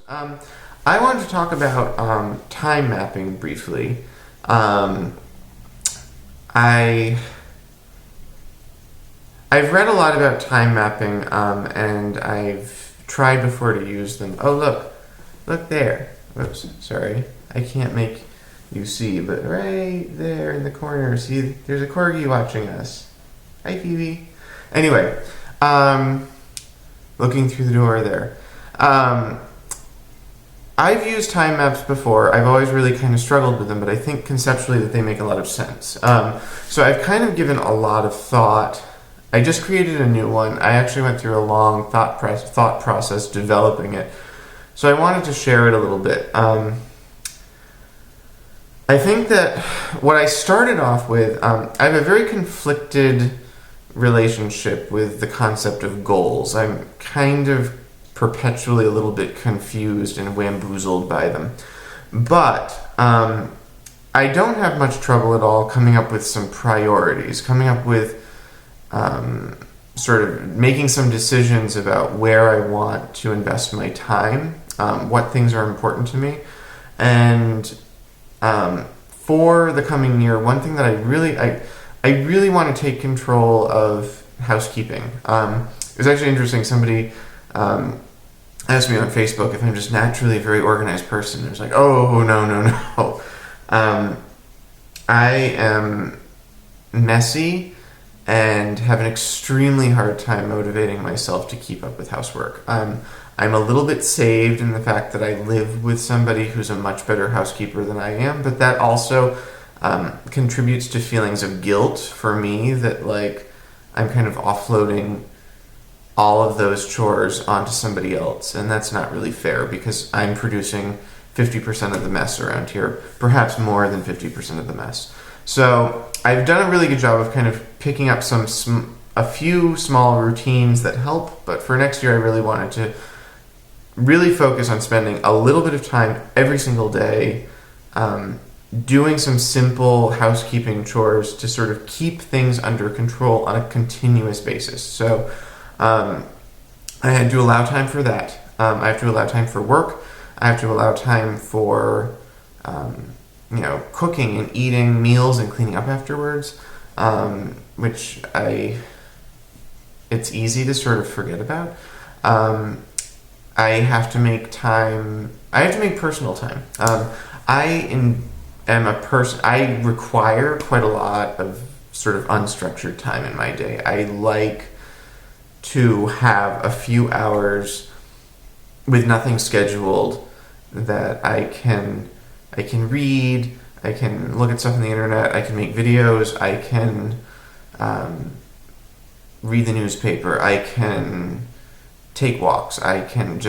folks. I wanted to talk about time mapping briefly. I've read a lot about time mapping, and I've tried before to use them. Oh, look there. Whoops, sorry. I can't make you see, but right there in the corner, see, there's a corgi watching us. Hi, Phoebe. Anyway, looking through the door there. I've used time maps before. I've always really kind of struggled with them, but I think conceptually that they make a lot of sense. So I've kind of given a lot of thought. I just created a new one. I actually went through a long thought process developing it. So I wanted to share it a little bit. I think that what I started off with, I have a very conflicted relationship with the concept of goals. I'm kind of perpetually a little bit confused and bamboozled by them. But I don't have much trouble at all coming up with some priorities, coming up with sort of making some decisions about where I want to invest my time, what things are important to me. And for the coming year, one thing that I really want to take control of housekeeping. It was actually interesting. Somebody asked me on Facebook if I'm just naturally a very organized person. It was like, oh, no. I am messy and have an extremely hard time motivating myself to keep up with housework. I'm a little bit saved in the fact that I live with somebody who's a much better housekeeper than I am, but that also contributes to feelings of guilt for me that, like, I'm kind of offloading all of those chores onto somebody else, and that's not really fair because I'm producing 50% of the mess around here, perhaps more than 50% of the mess. So I've done a really good job of kind of picking up a few small routines that help, but for next year I really wanted to really focus on spending a little bit of time every single day doing some simple housekeeping chores to sort of keep things under control on a continuous basis. So I had to allow time for that. I have to allow time for work. I have to allow time for cooking and eating meals and cleaning up afterwards, which it's easy to sort of forget about. I have to make personal time. I am a person. I require quite a lot of sort of unstructured time in my day. I like to have a few hours with nothing scheduled that I can read, I can look at stuff on the internet, I can make videos, I can read the newspaper, I can take walks, I can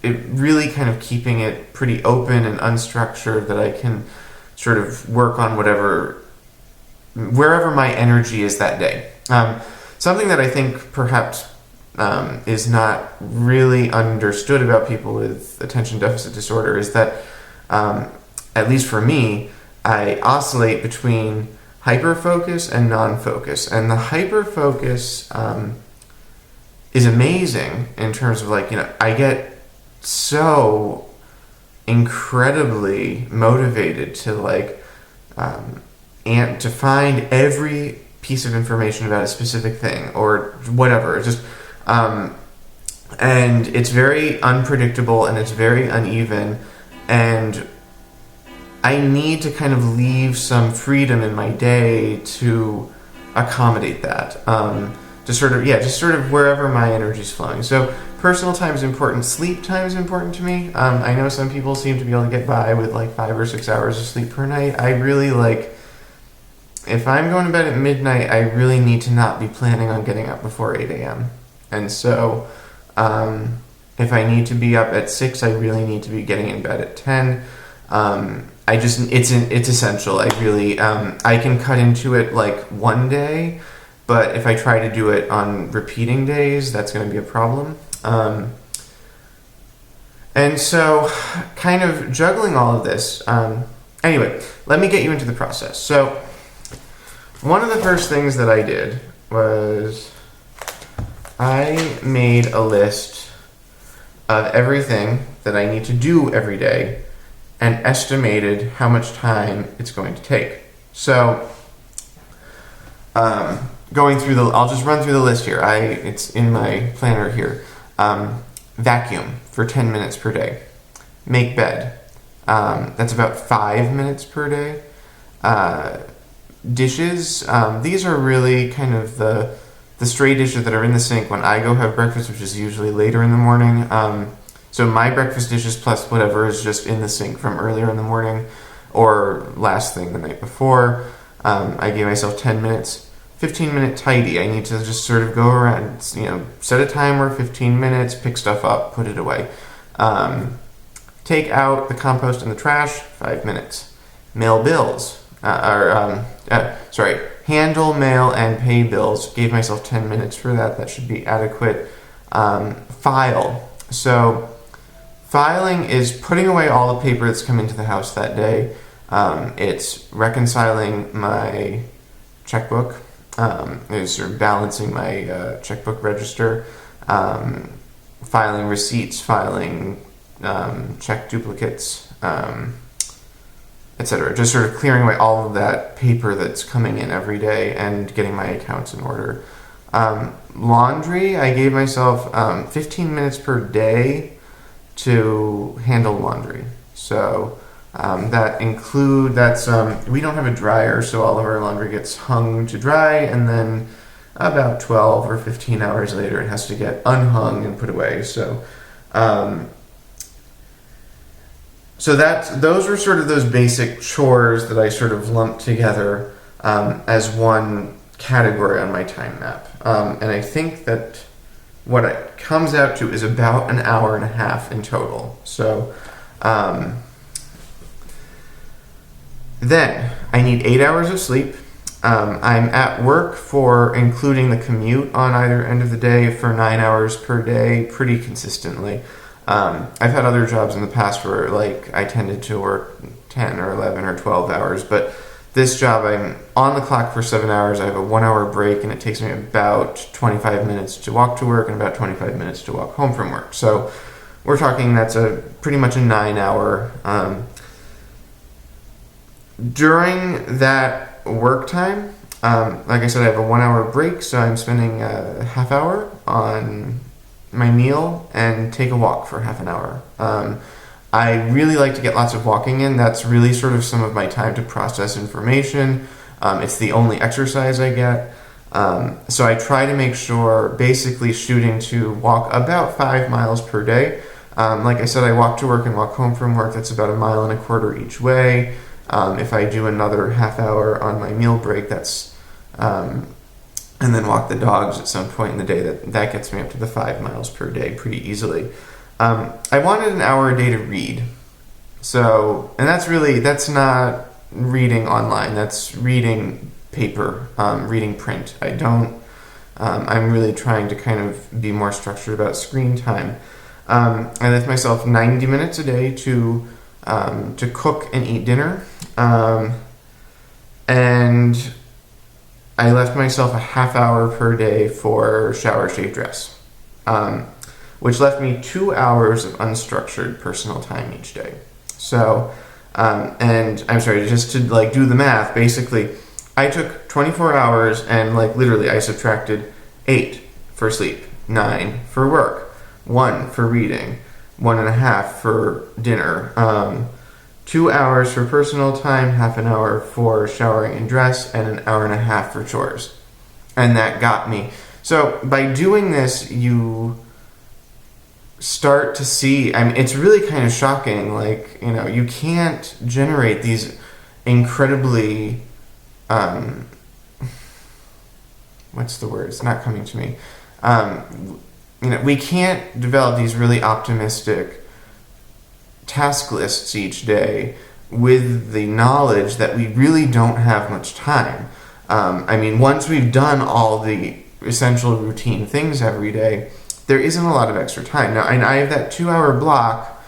really kind of keeping it pretty open and unstructured, that I can sort of work on wherever my energy is that day. Something that I think perhaps is not really understood about people with attention deficit disorder is that, at least for me, I oscillate between hyperfocus and non-focus. And the hyperfocus is amazing in terms of, like, I get so incredibly motivated to and to find every piece of information about a specific thing or whatever. It's just and it's very unpredictable and it's very uneven, and I need to kind of leave some freedom in my day to accommodate that, just sort of wherever my energy is flowing. So personal time is important. Sleep time is important to me. I know some people seem to be able to get by with like 5 or 6 hours of sleep per night. I really if I'm going to bed at midnight, I really need to not be planning on getting up before 8 a.m. And so if I need to be up at 6, I really need to be getting in bed at 10. It's essential. I can cut into it like one day, but if I try to do it on repeating days, that's going to be a problem. And so kind of juggling all of this. Anyway, let me get you into the process. So one of the first things that I did was I made a list of everything that I need to do every day and estimated how much time it's going to take. So, I'll just run through the list here. It's in my planner here. Vacuum for 10 minutes per day. Make bed. That's about 5 minutes per day. Dishes. These are really kind of the stray dishes that are in the sink when I go have breakfast, which is usually later in the morning. So my breakfast dishes plus whatever is just in the sink from earlier in the morning or last thing the night before. I gave myself 10 minutes. 15-minute tidy. I need to just sort of go around, set a timer, 15 minutes, pick stuff up, put it away. Take out the compost and the trash, 5 minutes. Mail bills. Handle, mail, and pay bills. Gave myself 10 minutes for that. That should be adequate. File. So, filing is putting away all the paper that's come into the house that day. It's reconciling my checkbook. Is sort of balancing my checkbook register, filing receipts, filing check duplicates, etc. Just sort of clearing away all of that paper that's coming in every day and getting my accounts in order. Laundry, I gave myself 15 minutes per day to handle laundry. So we don't have a dryer, so all of our laundry gets hung to dry, and then about 12 or 15 hours later it has to get unhung and put away. So those were sort of those basic chores that I sort of lumped together as one category on my time map. And I think that what it comes out to is about an hour and a half in total. So then I need 8 hours of sleep. I'm at work for, including the commute on either end of the day, for 9 hours per day pretty consistently. I've had other jobs in the past where I tended to work 10 or 11 or 12 hours, but this job I'm on the clock for 7 hours. I have a 1 hour break, and it takes me about 25 minutes to walk to work and about 25 minutes to walk home from work. So we're talking that's pretty much a 9 hour. During that work time, like I said, I have a 1 hour break, so I'm spending a half hour on my meal and take a walk for half an hour. I really like to get lots of walking in. That's really sort of some of my time to process information. It's the only exercise I get. So I try to make sure, basically shooting to walk about 5 miles per day. Like I said, I walk to work and walk home from work. That's about 1.25 miles each way. If I do another half hour on my meal break, that's and then walk the dogs at some point in the day, that gets me up to the 5 miles per day pretty easily. I wanted an hour a day to read. So, and that's not reading online, that's reading paper, reading print. I'm really trying to kind of be more structured about screen time. I left myself 90 minutes a day to cook and eat dinner. And I left myself a half hour per day for shower, shave, dress, which left me 2 hours of unstructured personal time each day. So, and I'm sorry, just to do the math, basically, I took 24 hours and literally I subtracted 8 for sleep, 9 for work, 1 for reading, 1.5 for dinner, 2 hours for personal time, half an hour for showering and dress, and 1.5 hours for chores. And that got me. So by doing this, you start to see, it's really kind of shocking. You can't generate these incredibly, what's the word? It's not coming to me. We can't develop these really optimistic task lists each day with the knowledge that we really don't have much time. Once we've done all the essential routine things every day, there isn't a lot of extra time. Now, and I have that 2 hour block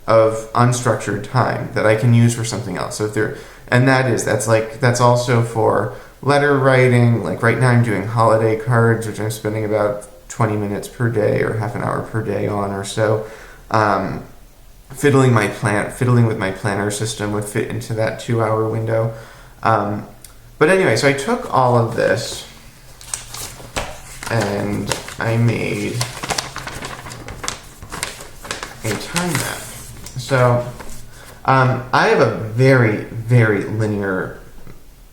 of unstructured time that I can use for something else. So that's also for letter writing. Right now I'm doing holiday cards, which I'm spending about 20 minutes per day or half an hour per day on or so. fiddling with my planner system would fit into that 2-hour window. But anyway, so I took all of this and I made a time map. So I have a very, very linear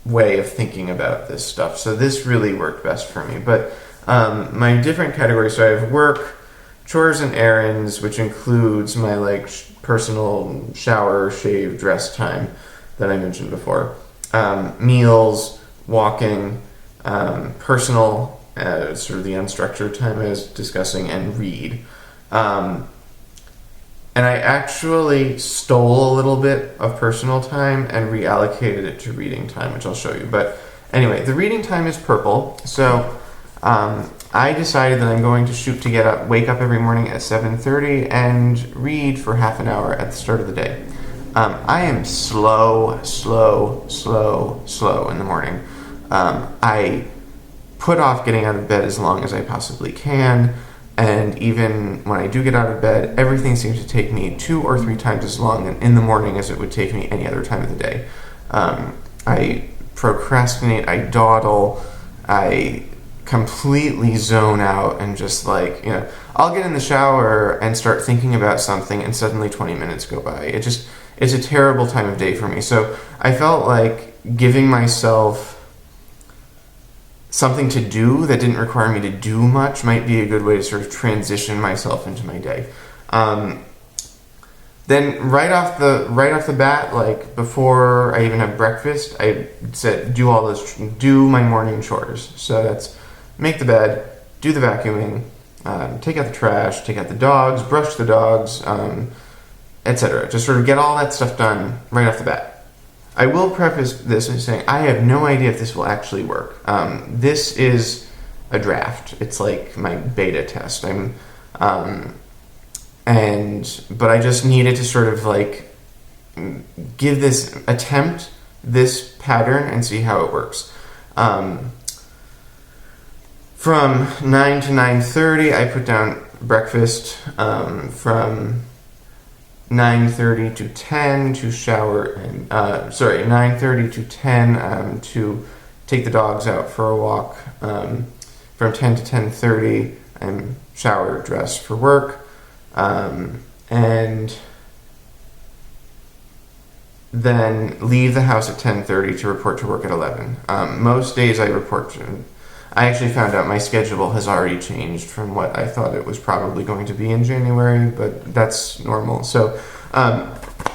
way of thinking about this stuff, so this really worked best for me. But my different categories, so I have work, chores and errands, which includes my personal shower, shave, dress time that I mentioned before, meals, walking, personal, sort of the unstructured time I was discussing, and read. And I actually stole a little bit of personal time and reallocated it to reading time, which I'll show you. But anyway, the reading time is purple. So I decided that I'm going to shoot to wake up every morning at 7:30 and read for half an hour at the start of the day. I am slow in the morning. I put off getting out of bed as long as I possibly can. And even when I do get out of bed, everything seems to take me 2 or 3 times as long in the morning as it would take me any other time of the day. I procrastinate, I dawdle, I completely zone out and just I'll get in the shower and start thinking about something and suddenly 20 minutes go by. It's a terrible time of day for me. So I felt like giving myself something to do that didn't require me to do much might be a good way to sort of transition myself into my day. Then right off the bat, before I even have breakfast, I said do my morning chores. So that's make the bed, do the vacuuming, take out the trash, take out the dogs, brush the dogs, etc. Just sort of get all that stuff done right off the bat. I will preface this by saying I have no idea if this will actually work. This is a draft. It's like my beta test. But I just needed to sort of give this pattern and see how it works. From 9 to 9:30, I put down breakfast. From 9:30 to 10 to shower, and 9:30 to 10 to take the dogs out for a walk. From 10 to 10:30, I'm shower, dress for work, and then leave the house at 10:30 to report to work at 11. Most days I actually found out my schedule has already changed from what I thought it was probably going to be in January, but that's normal. So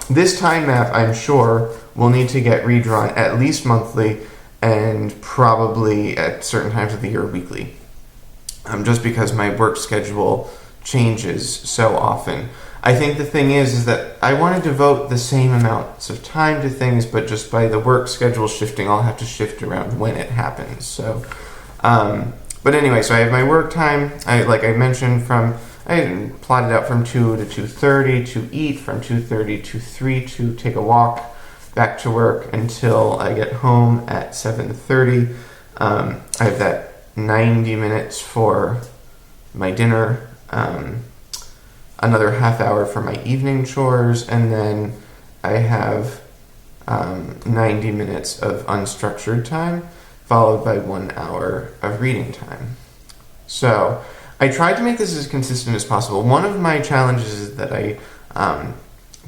this time map, I'm sure, will need to get redrawn at least monthly and probably at certain times of the year weekly, just because my work schedule changes so often. I think the thing is that I want to devote the same amounts of time to things, but just by the work schedule shifting, I'll have to shift around when it happens. So but anyway, so I have my work time. I mentioned, I plotted out from 2 to 2:30 to eat, from 2:30 to 3 to take a walk, back to work until I get home at 7:30. I have that 90 minutes for my dinner, another half hour for my evening chores, and then I have 90 minutes of unstructured time, followed by 1 hour of reading time. So I tried to make this as consistent as possible. One of my challenges is that I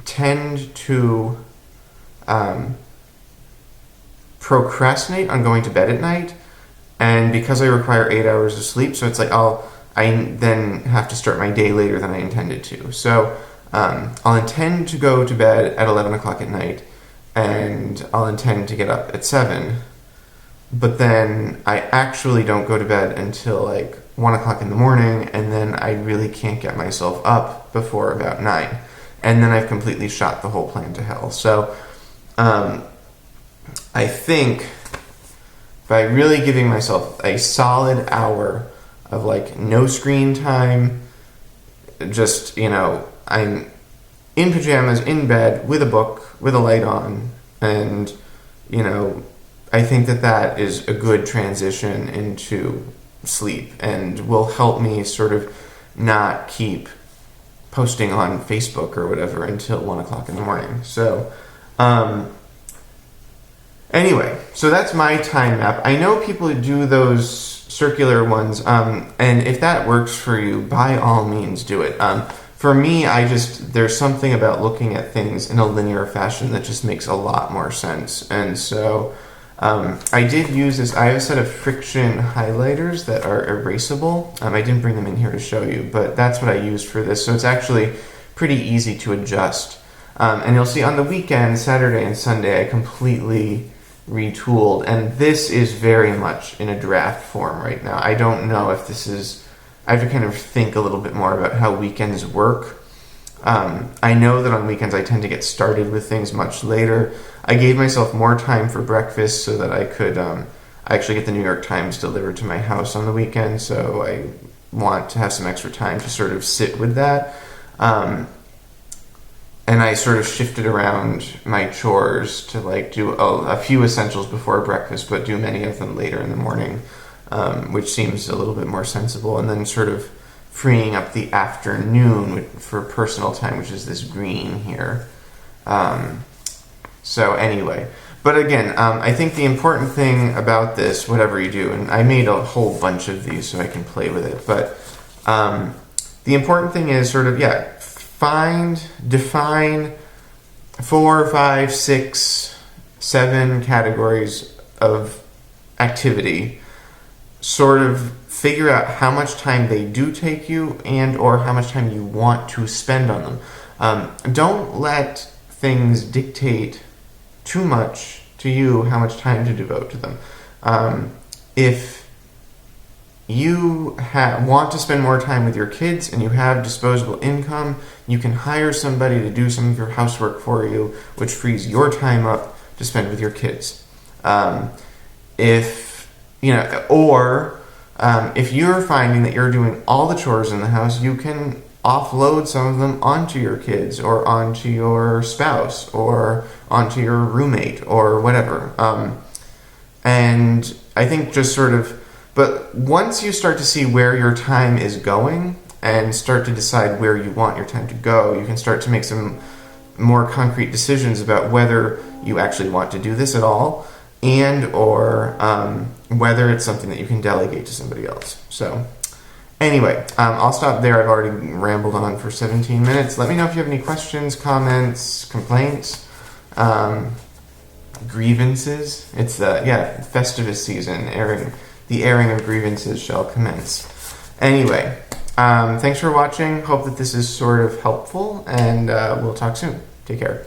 tend to procrastinate on going to bed at night, and because I require 8 hours of sleep, so it's I then have to start my day later than I intended to. So I'll intend to go to bed at 11 o'clock at night, and I'll intend to get up at 7. But then I actually don't go to bed until 1 o'clock in the morning, and then I really can't get myself up before about 9. And then I've completely shot the whole plan to hell. So I think by really giving myself a solid hour of no screen time, just, I'm in pajamas, in bed, with a book, with a light on, and, I think that is a good transition into sleep and will help me sort of not keep posting on Facebook or whatever until 1 o'clock in the morning. So, anyway, so that's my time map. I know people who do those circular ones, and if that works for you, by all means do it. For me, there's something about looking at things in a linear fashion that just makes a lot more sense. And so I did use this. I have a set of friction highlighters that are erasable. I didn't bring them in here to show you, but that's what I used for this. So it's actually pretty easy to adjust. And you'll see on the weekend, Saturday and Sunday, I completely retooled. And this is very much in a draft form right now. I don't know if this is... I have to kind of think a little bit more about how weekends work. I know that on weekends I tend to get started with things much later. I gave myself more time for breakfast so that I could actually get the New York Times delivered to my house on the weekend, so I want to have some extra time to sort of sit with that. And I sort of shifted around my chores to like do a few essentials before breakfast, but do many of them later in the morning. Which seems a little bit more sensible, and then sort of freeing up the afternoon for personal time, which is this green here. So anyway, but again, I think the important thing about this, whatever you do, and I made a whole bunch of these so I can play with it, but the important thing is sort of, define 4, 5, 6, 7 categories of activity. Sort of figure out how much time they do take you and or how much time you want to spend on them. Don't let things dictate too much to you how much time to devote to them. If you want to spend more time with your kids and you have disposable income, you can hire somebody to do some of your housework for you, which frees your time up to spend with your kids. If you're finding that you're doing all the chores in the house, you can offload some of them onto your kids or onto your spouse or onto your roommate or whatever. And I think but once you start to see where your time is going and start to decide where you want your time to go, you can start to make some more concrete decisions about whether you actually want to do this at all, and or whether it's something that you can delegate to somebody else. So anyway, I'll stop there. I've already rambled on for 17 minutes. Let me know if you have any questions, comments, complaints, grievances. It's Festivus season. The airing of grievances shall commence. Anyway, thanks for watching. Hope that this is sort of helpful, and we'll talk soon. Take care.